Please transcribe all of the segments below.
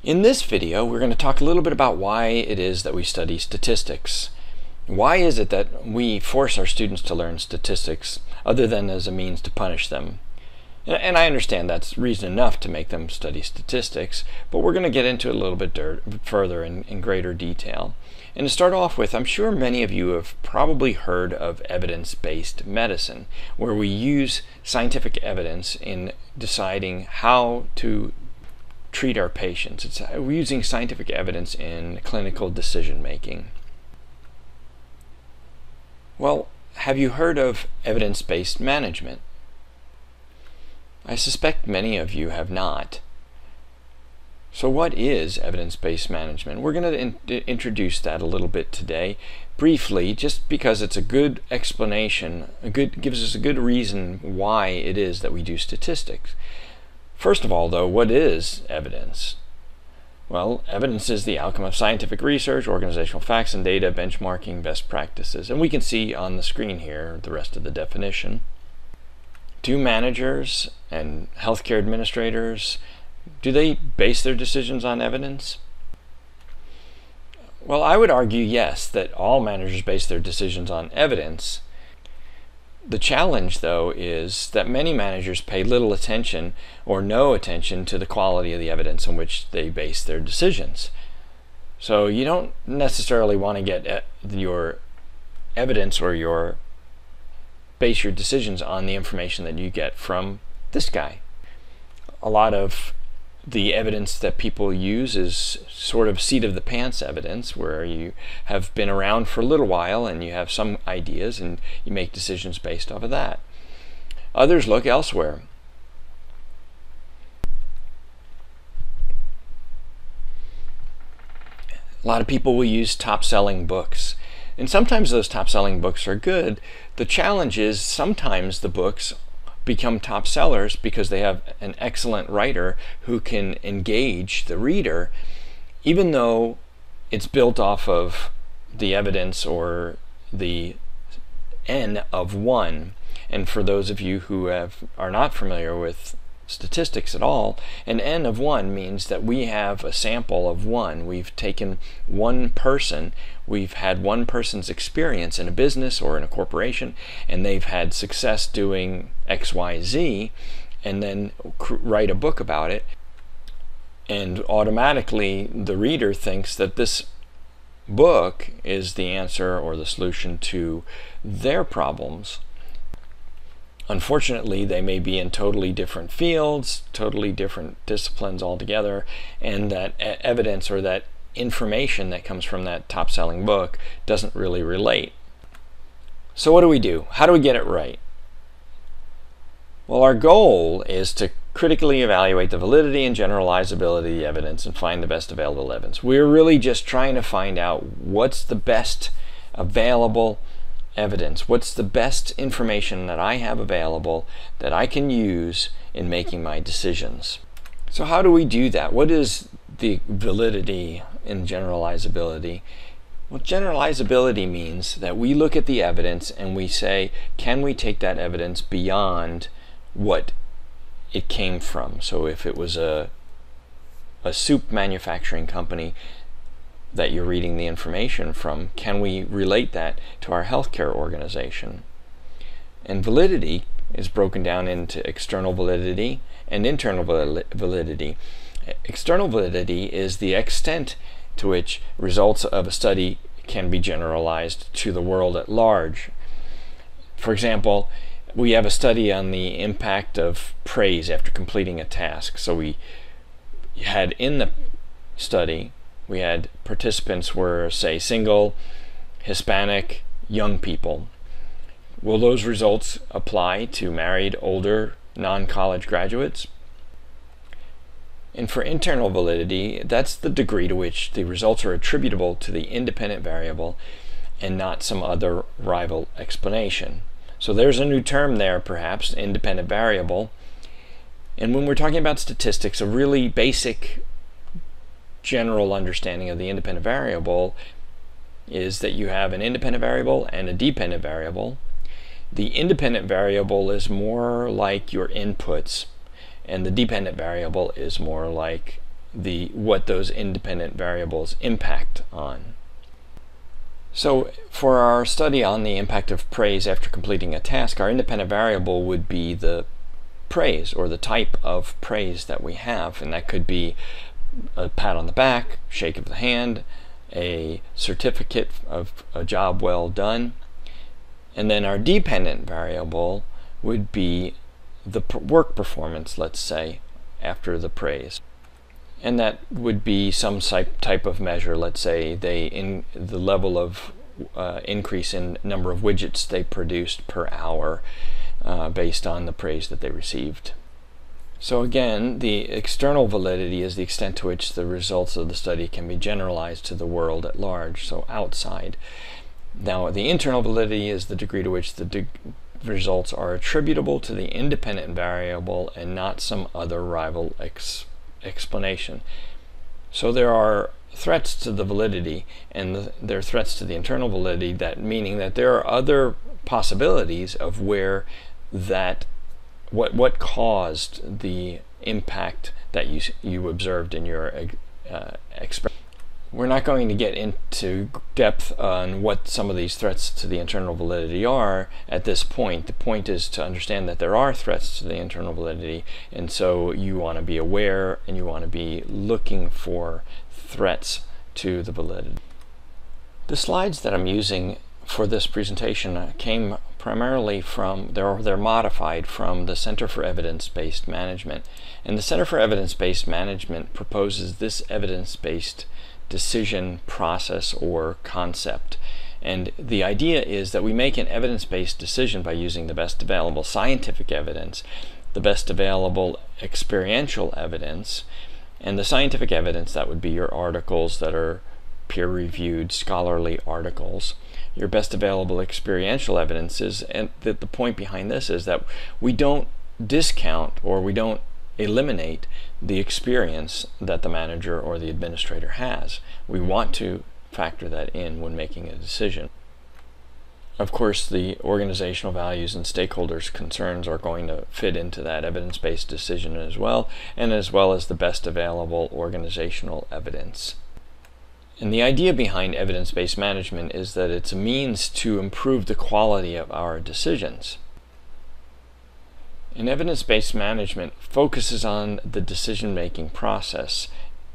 In this video, we're going to talk a little bit about why it is that we study statistics. Why is it that we force our students to learn statistics other than as a means to punish them? And I understand that's reason enough to make them study statistics, but we're going to get into it a little bit further in greater detail. And to start off with, I'm sure many of you have probably heard of evidence-based medicine, where we use scientific evidence in deciding how to treat our patients. We're using scientific evidence in clinical decision making. Well, have you heard of evidence-based management? I suspect many of you have not. So what is evidence-based management? We're going to introduce that a little bit today, briefly, just because it's a good explanation, gives us a good reason why it is that we do statistics. First of all, though, what is evidence? Well, evidence is the outcome of scientific research, organizational facts and data, benchmarking, best practices. And we can see on the screen here the rest of the definition. Do managers and healthcare administrators, do they base their decisions on evidence? Well, I would argue yes, that all managers base their decisions on evidence. The challenge, though, is that many managers pay little attention or no attention to the quality of the evidence on which they base their decisions. So you don't necessarily want to get your evidence or base your decisions on the information that you get from this guy. A lot of the evidence that people use is sort of seat of the pants evidence, where you have been around for a little while and you have some ideas and you make decisions based off of that. Others look elsewhere. A lot of people will use top-selling books, and sometimes those top-selling books are good. The challenge is sometimes the books become top sellers because they have an excellent writer who can engage the reader, even though it's built off of the evidence or the N of 1. And for those of you who are not familiar with statistics at all, an N of 1 means that we have a sample of 1. We've taken one person, we've had one person's experience in a business or in a corporation, and they've had success doing XYZ, and then write a book about it, and automatically the reader thinks that this book is the answer or the solution to their problems. Unfortunately, they may be in totally different fields, totally different disciplines altogether, and that evidence or that information that comes from that top-selling book doesn't really relate. So what do we do? How do we get it right? Well, our goal is to critically evaluate the validity and generalizability of the evidence and find the best available evidence. We're really just trying to find out what's the best available evidence. What's the best information that I have available that I can use in making my decisions? So how do we do that? What is the validity and generalizability? Well, generalizability means that we look at the evidence and we say, can we take that evidence beyond what it came from? So if it was a soup manufacturing company that you're reading the information from, can we relate that to our healthcare organization? And validity is broken down into external validity and internal validity. External validity is the extent to which results of a study can be generalized to the world at large. For example, we have a study on the impact of praise after completing a task. So we had in the study, we had participants were, say, single, Hispanic, young people. Will those results apply to married, older, non-college graduates? And for internal validity, that's the degree to which the results are attributable to the independent variable and not some other rival explanation. So there's a new term there, perhaps, independent variable. And when we're talking about statistics, a really basic general understanding of the independent variable is that you have an independent variable and a dependent variable. The independent variable is more like your inputs, and the dependent variable is more like what those independent variables impact on. So for our study on the impact of praise after completing a task, our independent variable would be the praise, or the type of praise that we have, and that could be a pat on the back, shake of the hand, a certificate of a job well done. And then our dependent variable would be the work performance, let's say, after the praise. And that would be some type of measure, let's say the level of increase in number of widgets they produced per hour based on the praise that they received. So again, the external validity is the extent to which the results of the study can be generalized to the world at large, so outside. Now, the internal validity is the degree to which the results are attributable to the independent variable and not some other rival explanation. So there are threats to the validity, and there are threats to the internal validity, that meaning that there are other possibilities of where that what caused the impact that you observed in your experiment. We're not going to get into depth on what some of these threats to the internal validity are at this point. The point is to understand that there are threats to the internal validity, and so you want to be aware and you want to be looking for threats to the validity. The slides that I'm using for this presentation came primarily from, they're modified from the Center for Evidence-Based Management. And the Center for Evidence-Based Management proposes this evidence-based decision process or concept. And the idea is that we make an evidence-based decision by using the best available scientific evidence, the best available experiential evidence, and the scientific evidence, that would be your articles that are peer-reviewed scholarly articles. Your best available experiential evidence is, and the point behind this is that we don't discount or we don't eliminate the experience that the manager or the administrator has. We want to factor that in when making a decision. Of course, the organizational values and stakeholders' concerns are going to fit into that evidence-based decision as well, and as well as the best available organizational evidence. And the idea behind evidence-based management is that it's a means to improve the quality of our decisions. And evidence-based management focuses on the decision-making process,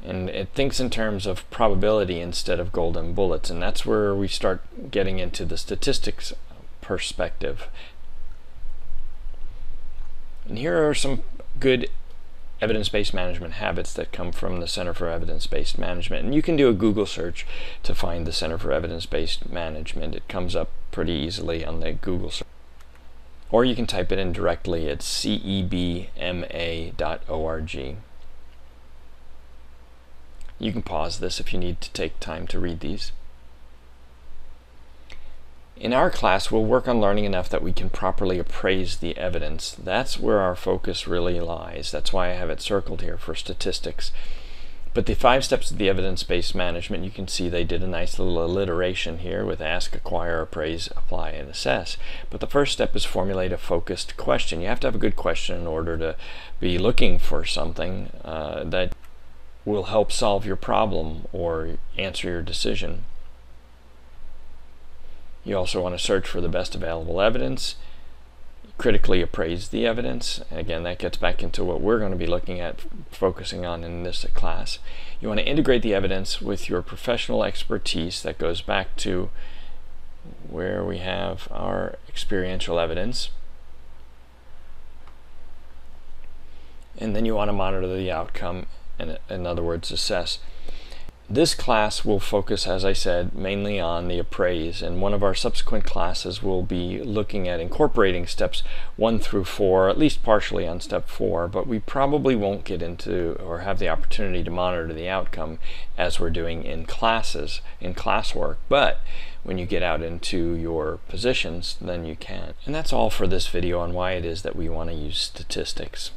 and it thinks in terms of probability instead of golden bullets, and that's where we start getting into the statistics perspective. And here are some good evidence-based management habits that come from the Center for Evidence-Based Management. And you can do a Google search to find the Center for Evidence-Based Management. It comes up pretty easily on the Google search. Or you can type it in directly at cebma.org. You can pause this if you need to take time to read these. In our class, we'll work on learning enough that we can properly appraise the evidence. That's where our focus really lies. That's why I have it circled here for statistics. But the 5 steps of the evidence-based management, you can see they did a nice little alliteration here with ask, acquire, appraise, apply, and assess. But the first step is formulate a focused question. You have to have a good question in order to be looking for something that will help solve your problem or answer your decision. You also want to search for the best available evidence, critically appraise the evidence. Again, that gets back into what we're going to be looking at, focusing on in this class. You want to integrate the evidence with your professional expertise. That goes back to where we have our experiential evidence. And then you want to monitor the outcome, and in other words, assess. This class will focus, as I said, mainly on the appraise, and one of our subsequent classes will be looking at incorporating steps 1 through 4, at least partially on step 4, but we probably won't get into or have the opportunity to monitor the outcome as we're doing in classes, in classwork. But when you get out into your positions, then you can. And that's all for this video on why it is that we want to use statistics.